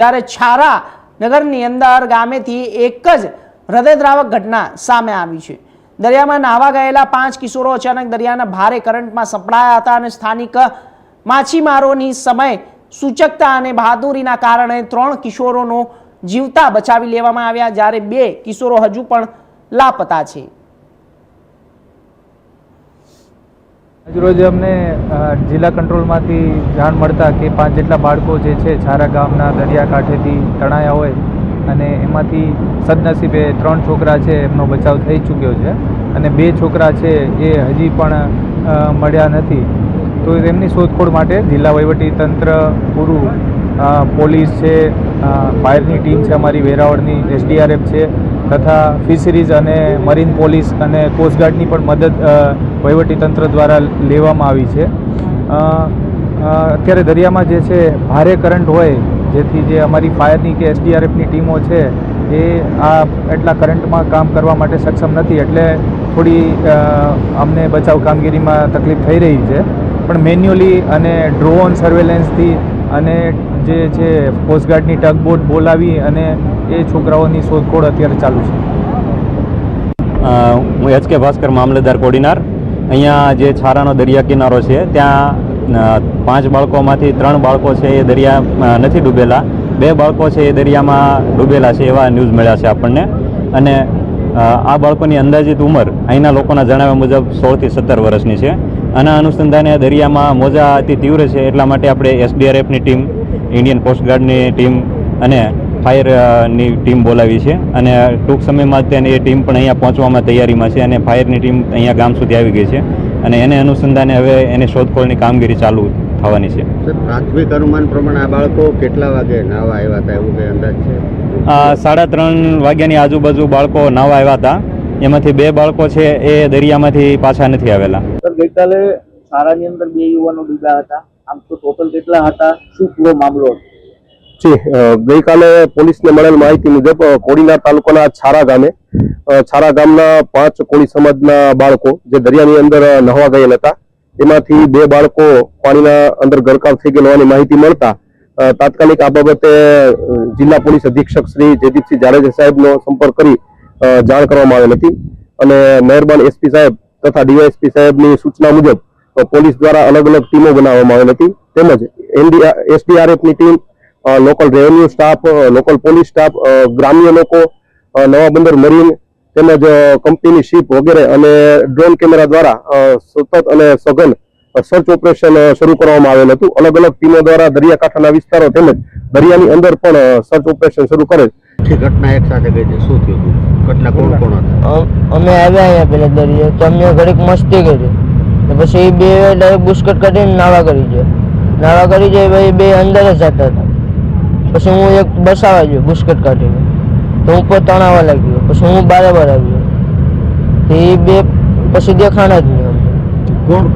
ત્યારે છારા નગરની અંદર ગામેથી એક જ હૃદયદ્રાવક ઘટના સામે આવી છે। દરિયામાં નાહવા ગયેલા 5 કિશોરો અચાનક દરિયાના ભારે કરંટમાં સપડાયા હતા અને સ્થાનિક માછીમારોની સમય સૂચકતા અને બહાદુરીના કારણે 3 કિશોરોનો જીવતા બચાવી લેવામાં આવ્યા, જ્યારે 2 કિશોરો હજુ પણ લાપતા છે। આજરોજ અમને જિલ્લા કંટ્રોલમાંથી જાણ મળતા કે 5 જેટલા બાળકો જે છે છારા ગામના દરિયાકાંઠેથી તણાયા હોય અને એમાંથી સદનસીબે 3 છોકરા છે એમનો બચાવ થઈ ચૂક્યો છે અને 2 છોકરા છે એ હજી પણ મળ્યા નથી। તો એમની શોધખોળ માટે જિલ્લા વહીવટી તંત્ર પૂરું, પોલીસ છે, ફાયરની ટીમ છે અમારી વેરાવળની, SDRF છે તથા ફિશરીઝ અને મરીન પોલીસ અને કોસ્ટગાર્ડની પણ મદદ વહીવટી તંત્ર દ્વારા લેવામાં આવી છે। અત્યારે દરિયામાં જે છે ભારે કરંટ હોય જેથી જે અમારી ફાયરની કે SDRFની ટીમો છે એ આ એટલા કરંટમાં કામ કરવા માટે સક્ષમ નથી, એટલે થોડી અમને બચાવ કામગીરીમાં તકલીફ થઈ રહી છે। પણ મેન્યુઅલી અને ડ્રોન સર્વેલન્સથી અને જે છે કોસ્ટગાર્ડની ટગબોટ બોલાવી અને એ છોકરાઓની શોધખોળ અત્યારે ચાલુ છે। હું HK ભાસ્કર, મામલતદાર કોડીનાર। અહીંયા જે છારાનો દરિયા કિનારો છે ત્યાં 5 બાળકોમાંથી 3 બાળકો છે એ દરિયામાં નથી ડૂબેલા, 2 બાળકો છે એ દરિયામાં ડૂબેલા છે એવા ન્યૂઝ મળ્યા છે આપણને। અને આ બાળકોની અંદાજિત ઉંમર અહીંના લોકોના જણાવ્યા મુજબ 16 થી 17 વર્ષની છે। આના અનુસંધાને દરિયામાં મોજા અતિ તીવ્ર છે, એટલા માટે આપણે SDRFની ટીમ, ઇન્ડિયન કોસ્ટગાર્ડની ટીમ અને ફાયરની ટીમ બોલાવી છે અને ટૂંક સમયમાં જ એ ટીમ પણ અહીંયા પહોંચવામાં તૈયારીમાં છે અને ફાયરની ટીમ અહીંયા ગામ સુધી આવી ગઈ છે અને એને અનુસંધાને હવે એની શોધખોળની કામગીરી ચાલુ થવાની છે। પ્રાથમિક અનુમાન પ્રમાણે આ બાળકો કેટલા વાગે નાહવા આવ્યા હતા એવું કંઈ અંદાજ છે? 3:30 વાગ્યાની આજુબાજુ બાળકો નાહવા આવ્યા હતા, એમાંથી 2 બાળકો છે એ દરિયામાંથી પાછા નથી આવેલા। સર, ગઈકાલે છારાની અંદર 2 યુવાનો ડૂબ્યા હતા, આમ તો ટોટલ કેટલા હતા, શું પૂરો મામલો હતો? જી, ગઈકાલે પોલીસને મળેલ માહિતી મુજબ કોડીનાર તાલુકાના છારા ગામના 5 કોળી સમાજના બાળકો જે દરિયાની અંદર નહાવા ગયેલ હતા, એમાંથી 2 બાળકો પાણીના અંદર ગરકાવ થઈ ગયેલ હોવાની માહિતી મળતા તાત્કાલિક આ બાબતે જિલ્લા પોલીસ અધિક્ષક શ્રી જયદીપસિંહ જાડેજા સાહેબનો સંપર્ક કરી જાણ કરવામાં આવેલ હતી અને મહેરબાન SP સાહેબ તથા DYSP સાહેબની સૂચના મુજબ પોલીસ દ્વારા અલગ અલગ ટીમો બનાવવામાં આવેલ હતી, તેમજ SDRFની ટીમ, local revenue staff, local police staff, ગ્રામ્ય લોકો, નવા બંદર મરીન તેમજ કંપનીની શિપ વગેરે અને ડ્રોન કેમેરા દ્વારા સતત અને સઘન સર્ચ ઓપરેશન શરૂ કરવામાં આવેલ હતું। અલગ અલગ ટીમો દ્વારા દરિયાકાંઠાના વિસ્તારો તેમજ દરિયાની અંદર પણ સર્ચ ઓપરેશન શરૂ કરેલ। ઘટના એક સાથે ગઈ છે, શું થયું હતું? કેટલા કોણ કોણ હતા? અમે આવ્યા અહીંયા પેલા દરિયા તો અમે ઘડીક મસ્તી કરી, પછી 2 ડાયરેક્ટ બુસ્કટ કાઢીને નાવા કરી જાય ભાઈ, 2 અંદર જ જતા હતા। પછી હું એક બસાવા ગયો બુસ્કટ કાઢીને, તો હું ઉપર તણાવા લાગ્યો, પછી હું બરાબર આવ્યો, એ 2 પછી દેખાણા જ નહીં અમને।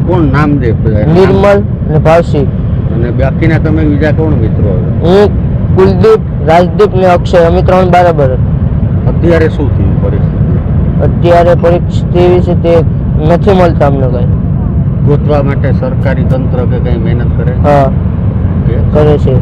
કોણ નામ દે? નિર્મલ અને ભાવસિંહ। અને બાકીના તમે બીજા કોણ મિત્રો? હું, કુલદીપ, રાજદીપ ને અક્ષય, અમે 3 બરાબર હતા। અત્યારે શું થયું પરિસ્થિતિ? અત્યારે પરિસ્થિતિ એવી છે તે નથી મળતા અમને કઈ ગોતવા માટે સરકારી તંત્ર કે કઈ મહેનત કરે? હા, કરે છે।